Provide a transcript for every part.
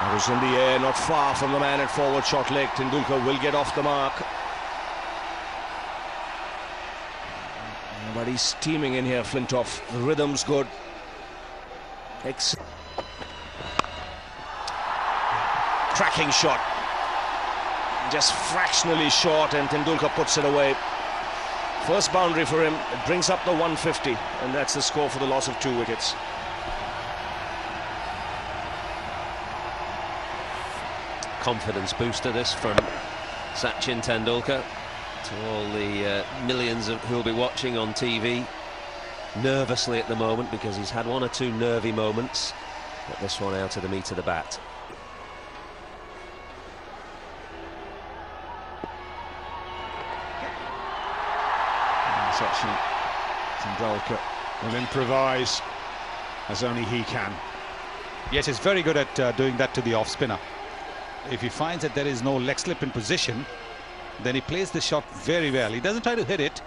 It was in the air, not far from the man at forward shot leg. Tendulkar will get off the mark. But he's steaming in here, Flintoff. The rhythm's good. Cracking shot. Just fractionally short, and Tendulkar puts it away. First boundary for him. It brings up the 150, and that's the score for the loss of 2 wickets. Confidence booster this from Sachin Tendulkar to all the millions who will be watching on TV nervously at the moment, because he's had 1 or 2 nervy moments, but this one out of the meat of the bat. Sachin Tendulkar will improvise as only he can. Yes, he's very good at doing that to the off spinner. If he finds that there is no leg slip in position, then he plays the shot very well. He doesn't try to hit it.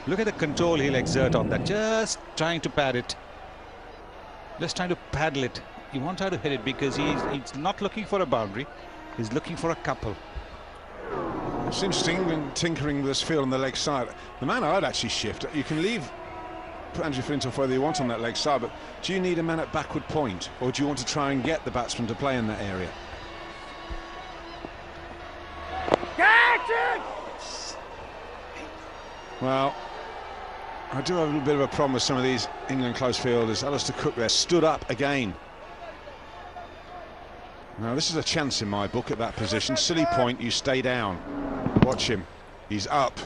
Look at the control he'll exert on that. Just trying to pad it. Just trying to paddle it. He won't try to hit it because he's not looking for a boundary. He's looking for a couple. It's interesting when tinkering with this field on the leg side. The man I'd actually shift. You can leave Andrew Flintoff whether you want on that leg side, but do you need a man at backward point, or do you want to try and get the batsman to play in that area? Well, I do have a little bit of a problem with some of these England close fielders. Alistair Cook there stood up again. Now this is a chance in my book at that position. Silly point, you stay down. Watch him. He's up.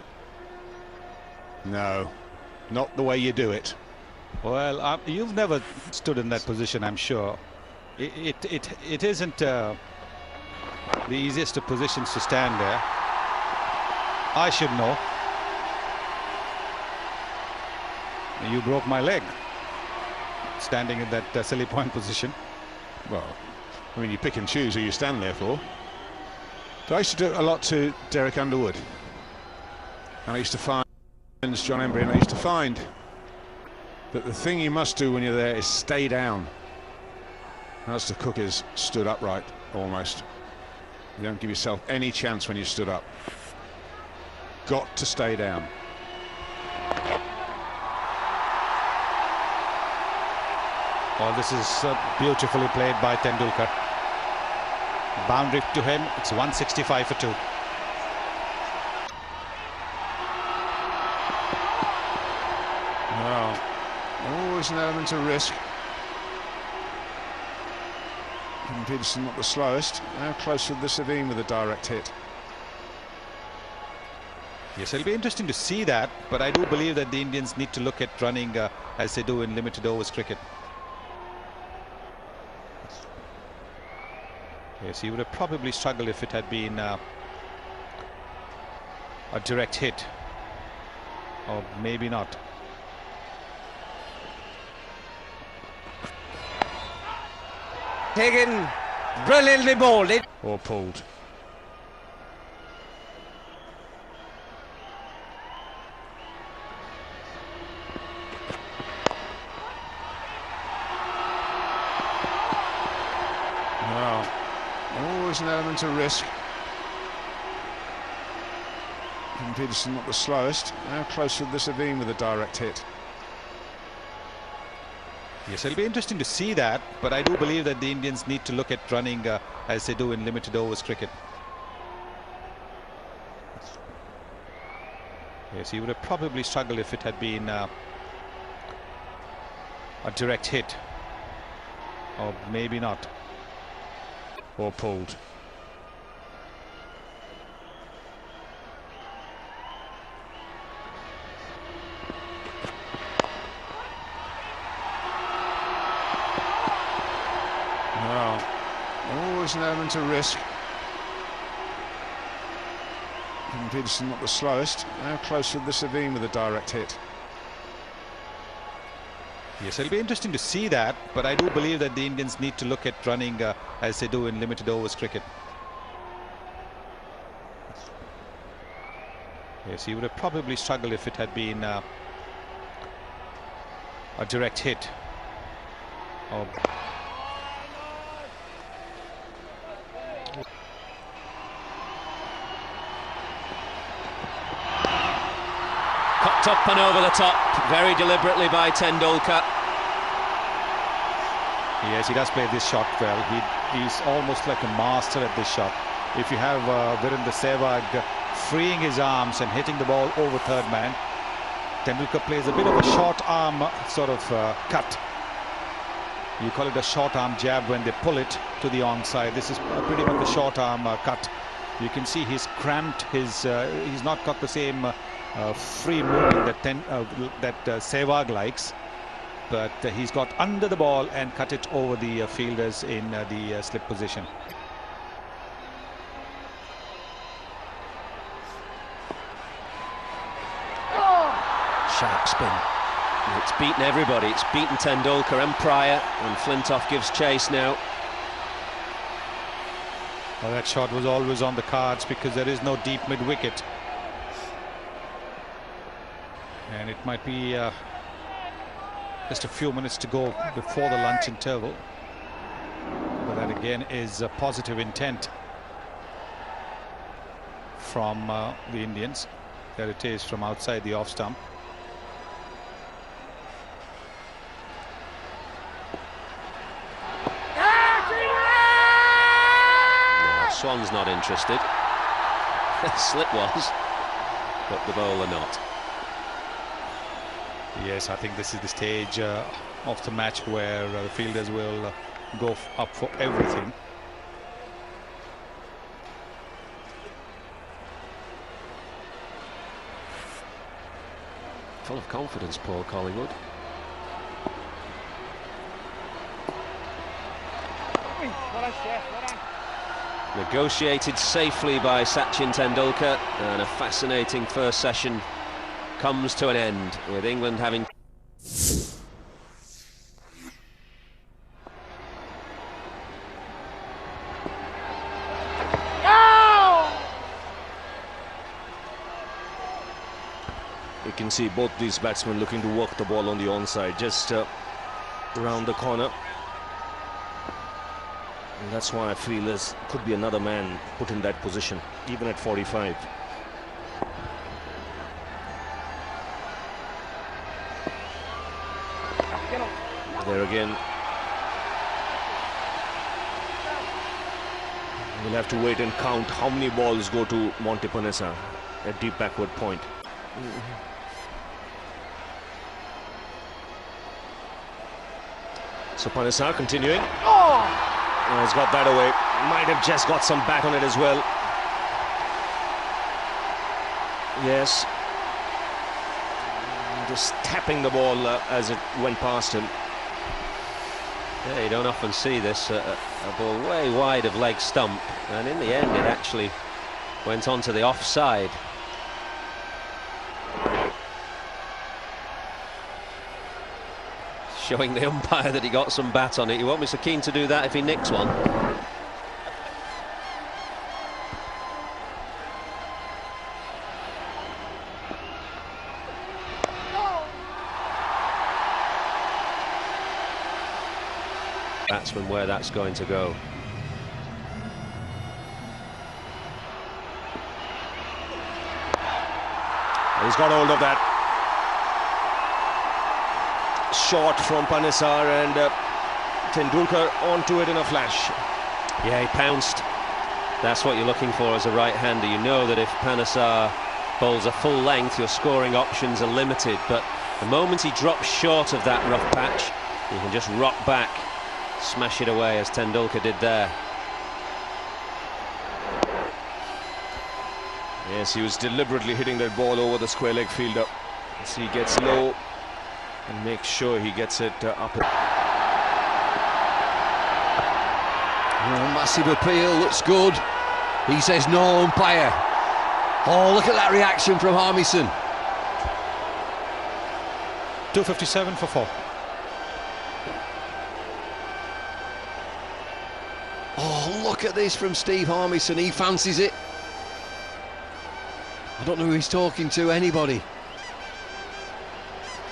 No, not the way you do it. Well, you've never stood in that position, I'm sure. It isn't the easiest of positions to stand there. I should know. You broke my leg standing in that silly point position. Well, I mean, you pick and choose who you stand there for. So I used to do it a lot to Derek Underwood. And I used to find John Embry, and I used to find that the thing you must do when you're there is stay down. Alistair Cook is stood upright almost. You don't give yourself any chance when you stood up. Got to stay down. Oh, this is beautifully played by Tendulkar. Boundary to him. It's 165 for 2. Well, always an element of risk. Kevin Pietersen not the slowest. How close would this have been with a direct hit? Yes, it'll be interesting to see that, but I do believe that the Indians need to look at running as they do in limited overs cricket. Yes, he would have probably struggled if it had been a direct hit, or maybe not. Taken brilliantly bowled it. Or pulled. Well, always an element of risk. Kevin Pietersen not the slowest. How close would this have been with a direct hit? Yes, it'll be interesting to see that, but I do believe that the Indians need to look at running as they do in limited overs cricket. Yes, he would have probably struggled if it had been a direct hit, or maybe not. Or pulled. Well, always an element of risk. Kevin Pietersen not the slowest. How close would this have been with a direct hit? Yes, it'll be interesting to see that, but I do believe that the Indians need to look at running as they do in limited overs cricket. Yes, he would have probably struggled if it had been a direct hit, or Shot up and over the top, very deliberately by Tendulkar. Yes, he does play this shot well. He's almost like a master at this shot. If you have Virendra Sehwag freeing his arms and hitting the ball over third man, Tendulkar plays a bit of a short arm sort of cut. You call it a short arm jab when they pull it to the onside. This is pretty much a short arm cut. You can see he's cramped his. He's not got the same free movement that Sehwag likes, but he's got under the ball and cut it over the fielders in the slip position. Sharp spin. It's beaten everybody. It's beaten Tendulkar and Pryor, and Flintoff gives chase now. Well, that shot was always on the cards because there is no deep mid-wicket. And it might be just a few minutes to go before the lunch interval. But that again is a positive intent from the Indians. There it is from outside the off stump. Swan's not interested. Slip was, but the bowler not. Yes, I think this is the stage of the match where the fielders will go up for everything. Full of confidence, Paul Collingwood. Negotiated safely by Sachin Tendulkar, and a fascinating first session comes to an end with England having... You can see both these batsmen looking to work the ball on the onside, just around the corner. And that's why I feel there could be another man put in that position, even at 45. There again. We'll have to wait and count how many balls go to Monty Panesar at deep backward point. So Panesar continuing. Oh, he's got that away. Might have just got some back on it as well. Yes. Just tapping the ball as it went past him. Yeah, you don't often see this, a ball way wide of leg stump, and in the end it actually went onto the offside. Showing the umpire that he got some bat on it. He won't be so keen to do that if he nicks one. Batsman where that's going to go. He's got hold of that. Shot from Panesar, and Tendulkar onto it in a flash. Yeah, he pounced. That's what you're looking for as a right-hander. You know that if Panesar bowls a full length, your scoring options are limited, but the moment he drops short of that rough patch, you can just rock back, smash it away as Tendulkar did there. Yes, he was deliberately hitting that ball over the square leg fielder. As he gets low and makes sure he gets it up. Oh, massive appeal, looks good. He says no, umpire. Oh, look at that reaction from Harmison. 257 for 4. Oh, look at this from Steve Harmison. He fancies it. I don't know who he's talking to, anybody.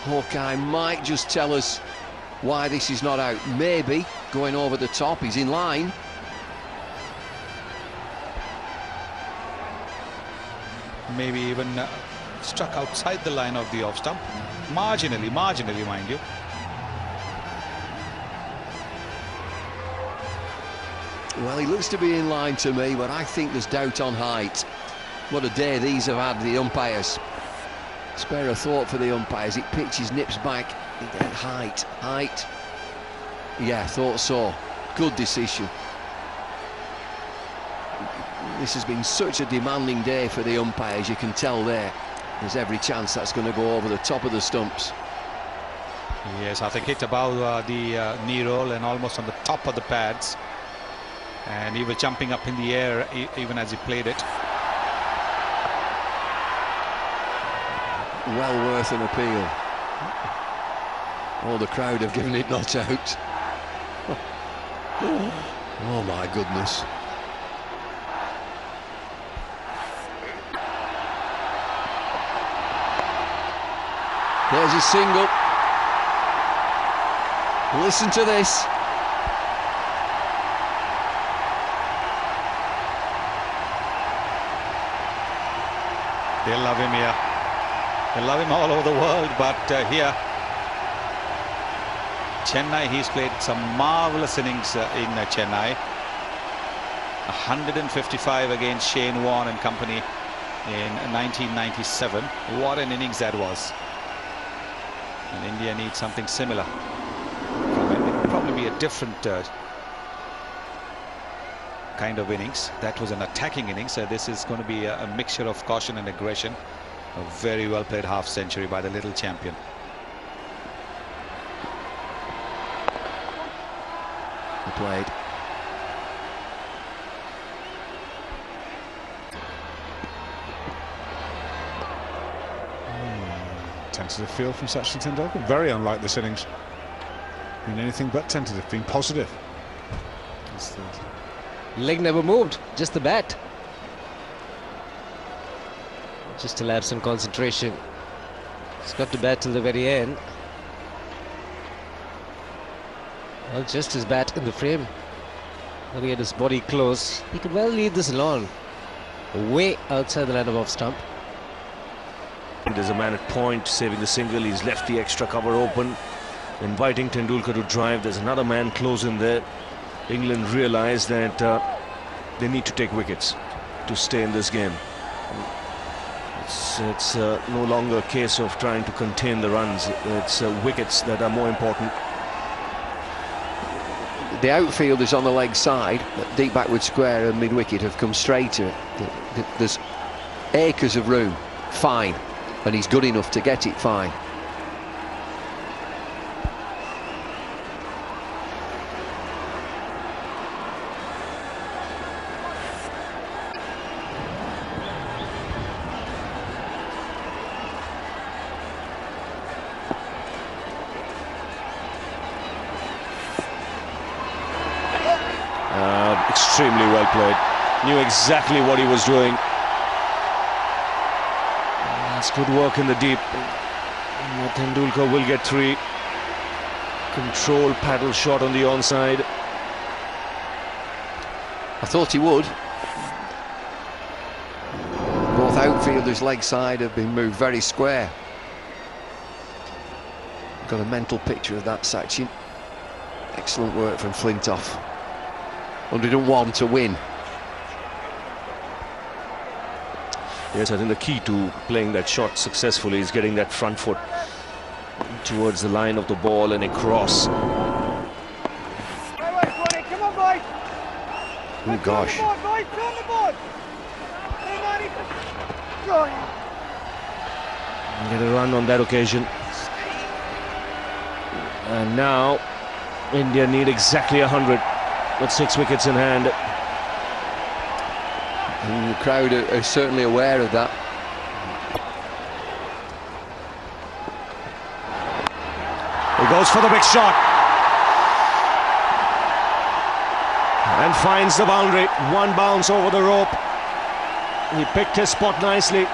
Hawkeye might just tell us why this is not out. Maybe going over the top, he's in line. Maybe even struck outside the line of the off stump. Marginally, mind you. Well, he looks to be in line to me, but I think there's doubt on height. What a day these have had, the umpires. Spare a thought for the umpires. It pitches, nips back. Height. Yeah, thought so. Good decision. This has been such a demanding day for the umpires, you can tell there. There's every chance that's going to go over the top of the stumps. Yes, I think hit above the knee roll and almost on the top of the pads. And he was jumping up in the air even as he played it. Well worth an appeal. Oh, the crowd have given it not out. Oh my goodness. There's his single. Listen to this. They love him here. They love him all over the world, but here, Chennai, he's played some marvellous innings in Chennai. 155 against Shane Warne and company in 1997. What an innings that was. And India needs something similar. It would probably be a different kind of innings. That was an attacking innings. This is going to be a mixture of caution and aggression. A very well played half century by the little champion. Played. Tentative feel from Sachin Tendulkar. Very unlike this innings. Been anything but tentative, been positive. Leg never moved, just the bat. Just to have some concentration. He's got to bat till the very end. Well, just his bat in the frame. Looking at his body close, he could well leave this alone. Way outside the line of off stump. There's a man at point saving the single. He's left the extra cover open, inviting Tendulkar to drive. There's another man close in there. England realize that they need to take wickets to stay in this game. It's no longer a case of trying to contain the runs. It's wickets that are more important. The outfielders on the leg side, deep backward square and mid-wicket, have come straight to it. There's acres of room, fine, and he's good enough to get it fine. Extremely well played. Knew exactly what he was doing. That's good work in the deep. Tendulkar will get 3. Control paddle shot on the onside. I thought he would. Both outfielders leg side have been moved very square. Got a mental picture of that, Sachin. Excellent work from Flintoff. 101 to win. Yes, I think the key to playing that shot successfully is getting that front foot towards the line of the ball and across. Oh gosh. Get a run on that occasion. And now India need exactly 100 with 6 wickets in hand. And the crowd are certainly aware of that. He goes for the big shot and finds the boundary. 1 bounce over the rope. He picked his spot nicely.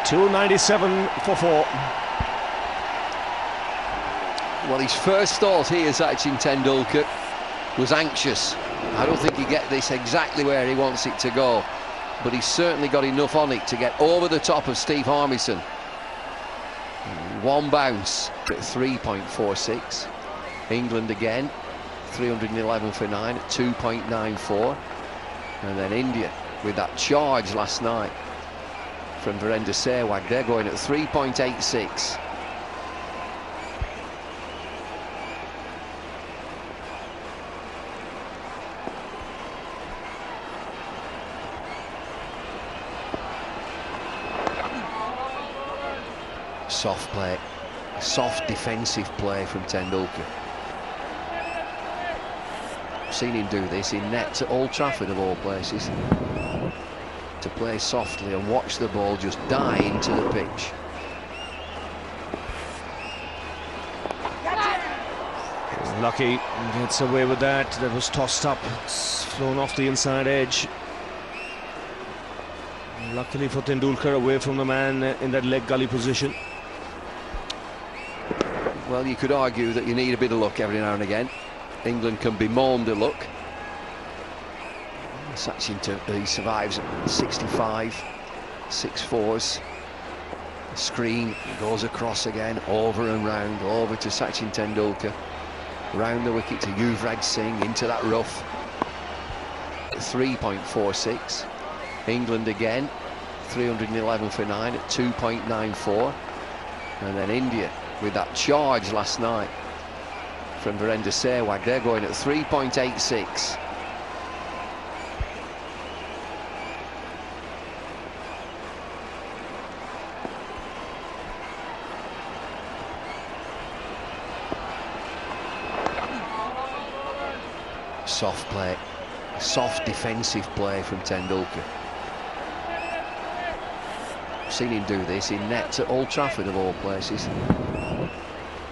297 for 4. Well, his first thought here, Sachin Tendulkar, was anxious. I don't think he gets this exactly where he wants it to go. but he's certainly got enough on it to get over the top of Steve Harmison. One bounce at 3.46. England again, 311 for 9 at 2.94. And then India with that charge last night from Virender Sehwag. They're going at 3.86. Soft play, soft defensive play from Tendulkar. I've seen him do this in nets at Old Trafford of all places. To play softly and watch the ball just die into the pitch. Lucky gets away with that. That was tossed up. It's flown off the inside edge. Luckily for Tendulkar, away from the man in that leg gully position. Well, you could argue that you need a bit of luck every now and again. England can bemoan the luck. Sachin, he survives at 65, 6-4s. The screen goes across again, over and round, over to Sachin Tendulkar. Round the wicket to Yuvraj Singh, into that rough. 3.46. England again, 311 for 9 at 2.94. And then India with that charge last night from Virender Sehwag. They're going at 3.86. Soft play, soft defensive play from Tendulkar. I've seen him do this in nets at Old Trafford of all places.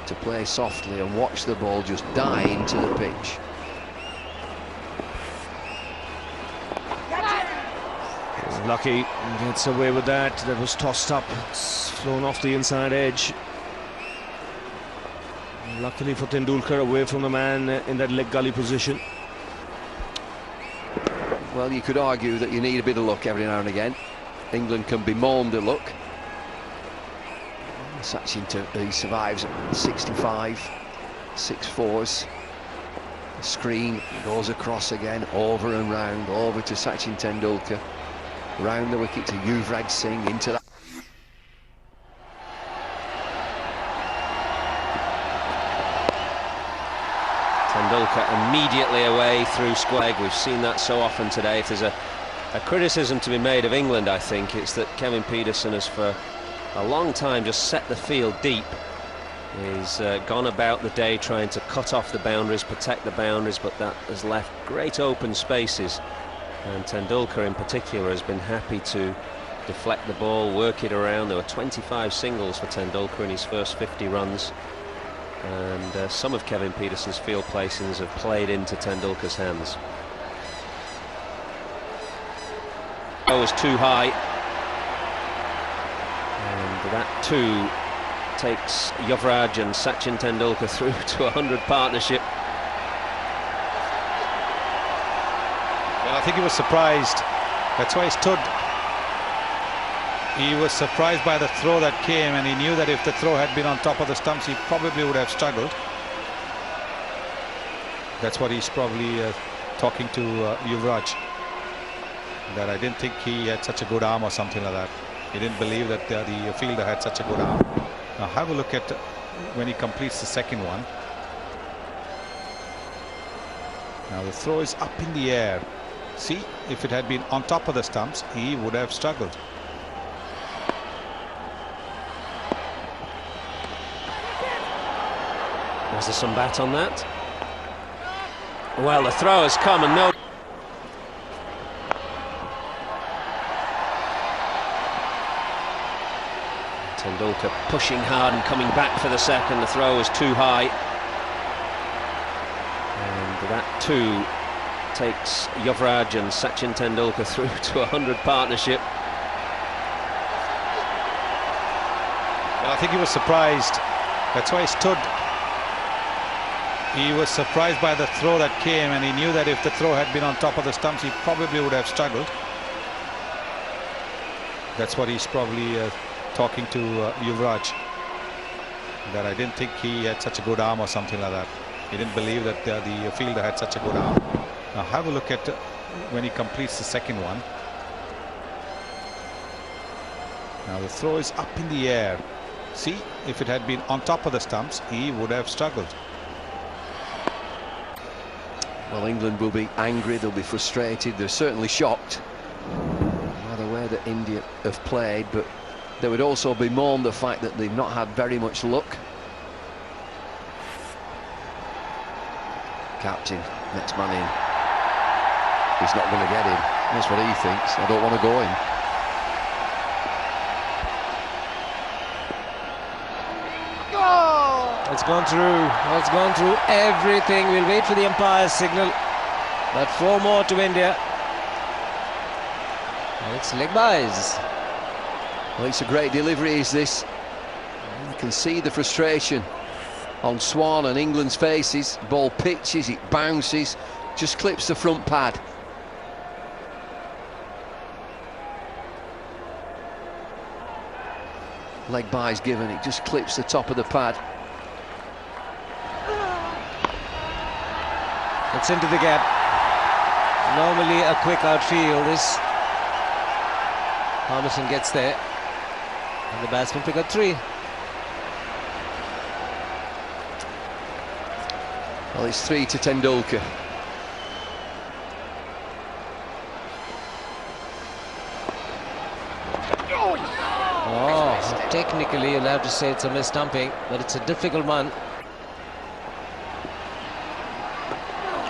To play softly and watch the ball just die into the pitch. Lucky gets away with that. That was tossed up. It's flown off the inside edge. Luckily for Tendulkar, away from the man in that leg gully position. Well, you could argue that you need a bit of luck every now and again. England can bemoan the luck. Sachin, he survives at 65, 6-4s. The screen goes across again, over and round, over to Sachin Tendulkar. Round the wicket to Yuvraj Singh, into that. Tendulkar immediately away through square leg. We've seen that so often today. If there's a criticism to be made of England, I think it's that Kevin Pietersen has for a long time just set the field deep. He's gone about the day trying to cut off the boundaries, protect the boundaries, but that has left great open spaces. And Tendulkar in particular has been happy to deflect the ball, work it around. There were 25 singles for Tendulkar in his first 50 runs. And some of Kevin Pietersen's field placings have played into Tendulkar's hands. It was too high. And that too takes Yuvraj and Sachin Tendulkar through to a 100 partnership. Well, I think he was surprised. That's why he stood. He was surprised by the throw that came, and he knew that if the throw had been on top of the stumps, he probably would have struggled. That's what he's probably talking to Yuvraj. That I didn't think he had such a good arm or something like that. He didn't believe that the fielder had such a good arm. Now have a look at when he completes the second one. Now the throw is up in the air. See, if it had been on top of the stumps, he would have struggled. Was there some bat on that? Well, the throw has come and no. Tendulkar pushing hard and coming back for the second. The throw was too high. And that too takes Yuvraj and Sachin Tendulkar through to a 100 partnership. Well, I think he was surprised. That's why he stood. He was surprised by the throw that came, and he knew that if the throw had been on top of the stumps, he probably would have struggled. That's what he's probably talking to Yuvraj. That I didn't think he had such a good arm or something like that. He didn't believe that the fielder had such a good arm. Now have a look at when he completes the second one. Now the throw is up in the air. See, if it had been on top of the stumps, he would have struggled. Well, England will be angry, they'll be frustrated, they're certainly shocked. Not aware that India have played, but they would also bemoan the fact that they've not had very much luck. Captain, next man in. He's not going to get him. That's what he thinks. I don't want to go in. It's gone through. It's gone through everything. We'll wait for the umpire's signal. But 4 more to India. And it's leg byes. Well, it's a great delivery, is this? You can see the frustration on Swan and England's faces. Ball pitches, it bounces, just clips the front pad. Leg byes given, it just clips the top of the pad. It's into the gap. Normally a quick outfield. This Harmison gets there, and the batsman pick up 3. Well, it's 3 to Tendulkar. Oh, technically you'll have to say it's a mis-stumping, but it's a difficult one.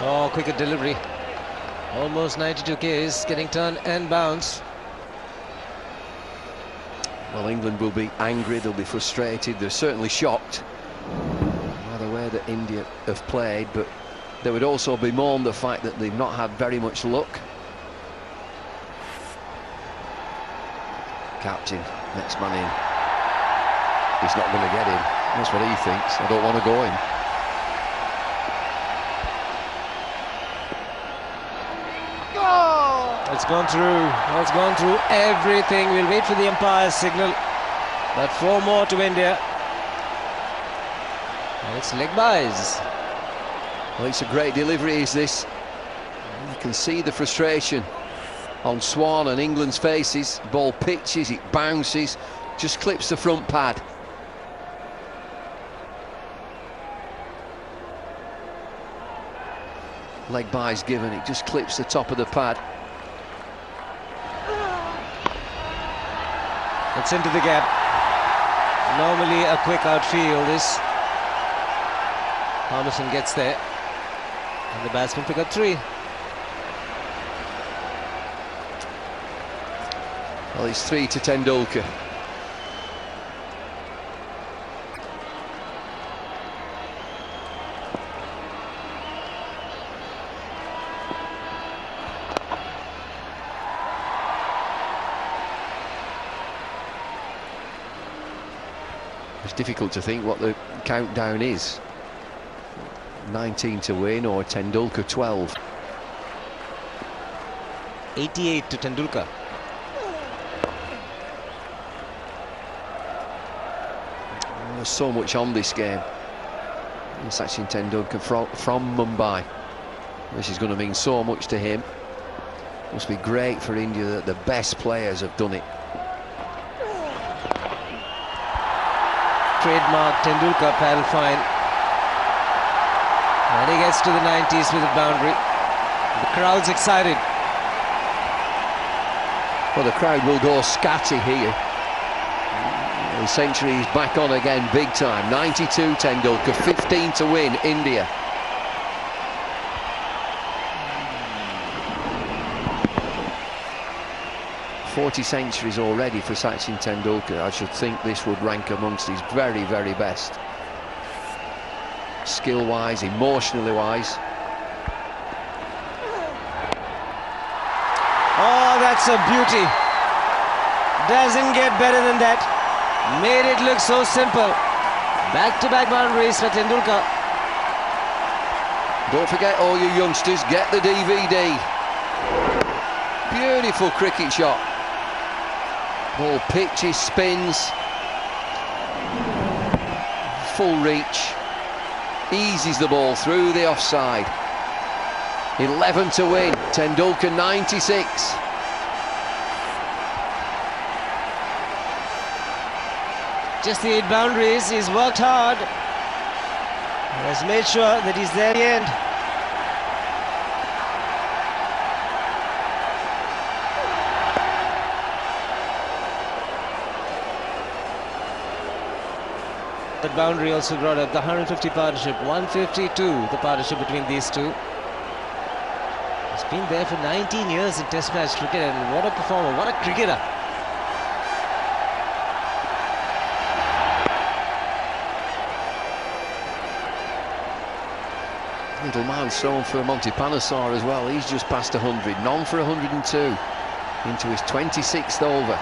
Oh, quicker delivery. Almost 92 Ks, getting turned and bounced. Well, England will be angry, they'll be frustrated, they're certainly shocked. Not aware that India have played, but they would also bemoan the fact that they've not had very much luck. Captain, next man in. He's not going to get him. That's what he thinks. I don't want to go in. It's gone through. It's gone through everything. We'll wait for the umpire's signal. But 4 more to India. And it's leg byes. Well, it's a great delivery, is this? You can see the frustration on Swan and England's faces. Ball pitches, it bounces, just clips the front pad. Leg byes given, it just clips the top of the pad. It's into the gap. Normally a quick outfield. This Harmison gets there, and the batsman pick up 3. Well, it's 3 to Tendulkar. It's difficult to think what the countdown is. 19 to win or Tendulkar 12. 88 to Tendulkar. There's so much on this game. And Sachin Tendulkar from Mumbai. This is going to mean so much to him. Must be great for India that the best players have done it. Trademark Tendulkar paddle fine. And he gets to the 90s with a boundary. The crowd's excited. Well, the crowd will go scatty here. The century is back on again big time. 92 Tendulkar, 15 to win, India. "40 centuries already for Sachin Tendulkar. I should think this would rank amongst his very, very best. Skill-wise, emotionally-wise. Oh, that's a beauty. Doesn't get better than that. Made it look so simple. Back-to-back boundaries for Tendulkar. Don't forget, all you youngsters, get the DVD. Beautiful cricket shot. Ball pitches, spins, full reach, eases the ball through the offside. 11 to win, Tendulkar 96. Just the 8 boundaries, he's worked hard. He has made sure that he's there at the end. That boundary also brought up the 150 partnership, 152, the partnership between these two. He's been there for 19 years in Test match cricket, and what a performer, what a cricketer. Little milestone for Monty Panesar as well. He's just past 100, none for 102, into his 26th over.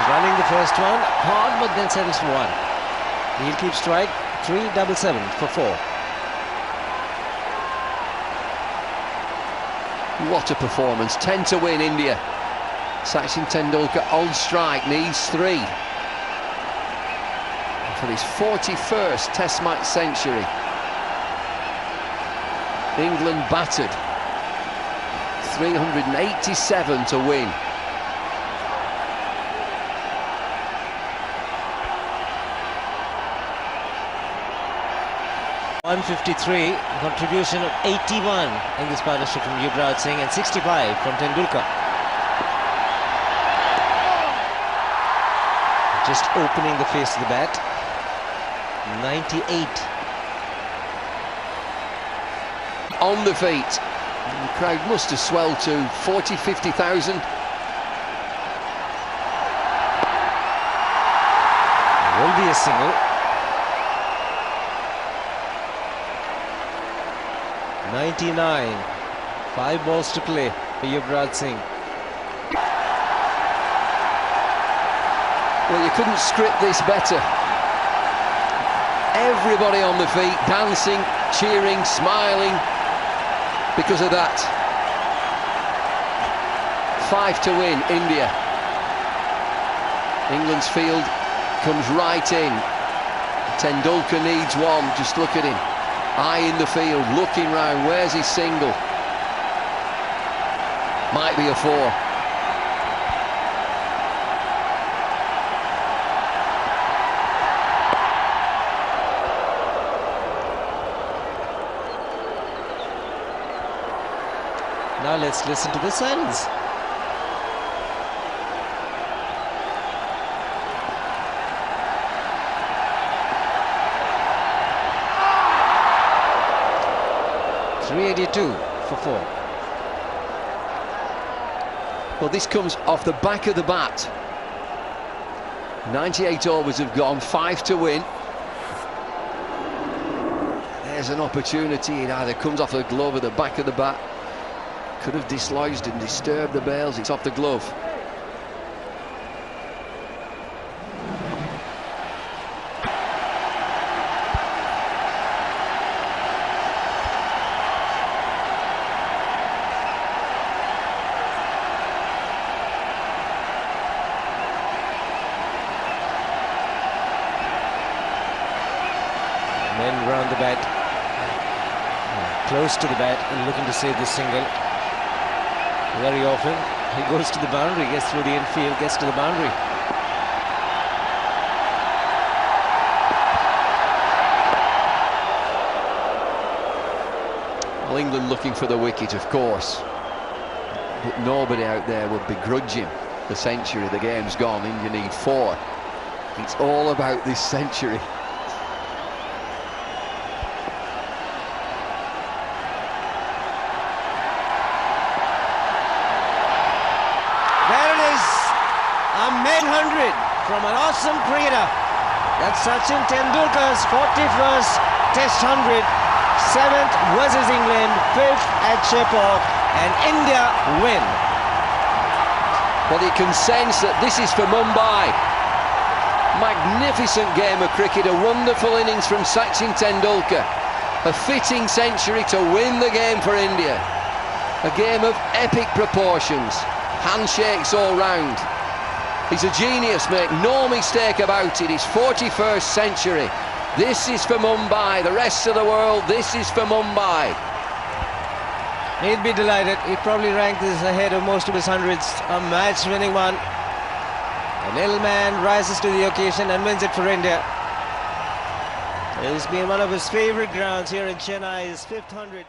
Running the first one, hard, but then settles for 1. He'll keep strike, 377 for 4. What a performance, 10 to win India. Sachin Tendulkar on strike, needs 3. For his 41st Test match century. England battered, 387 to win. .153, contribution of 81 in this partnership from Yuvraj Singh and 65 from Tendulkar. Just opening the face of the bat. 98. On the feet. And the crowd must have swelled to 40, 50,000. Will be a single. 99. 5 balls to play for Yuvraj Singh. Well, you couldn't script this better. Everybody on the feet, dancing, cheering, smiling because of that. 5 to win, India. England's field comes right in. Tendulkar needs 1, just look at him. Eye in the field, looking round, where's his single? Might be a 4. Now let's listen to the silence. .382 for 4. Well, this comes off the back of the bat. 98 overs have gone, 5 to win. There's an opportunity. It either comes off the glove or the back of the bat. Could have dislodged and disturbed the bails. It's off the glove. Men round the bat, close to the bat, and looking to save this single. Very often he goes to the boundary, gets through the infield, gets to the boundary. Well, England looking for the wicket, of course, but nobody out there would begrudge him the century. The game's gone. India need 4. It's all about this century. A main 100 from an awesome cricketer. That's Sachin Tendulkar's 41st Test 100, 7th versus England, 5th at Chepauk, and India win. Well, you can sense that this is for Mumbai. Magnificent game of cricket, a wonderful innings from Sachin Tendulkar. A fitting century to win the game for India. A game of epic proportions. Handshakes all round. He's a genius, make no mistake about it. His 41st century. This is for Mumbai. The rest of the world, this is for Mumbai. He'd be delighted. He'd probably rank this ahead of most of his hundreds. A match-winning one. The little man rises to the occasion and wins it for India. It's been one of his favourite grounds here in Chennai, his 5th 100.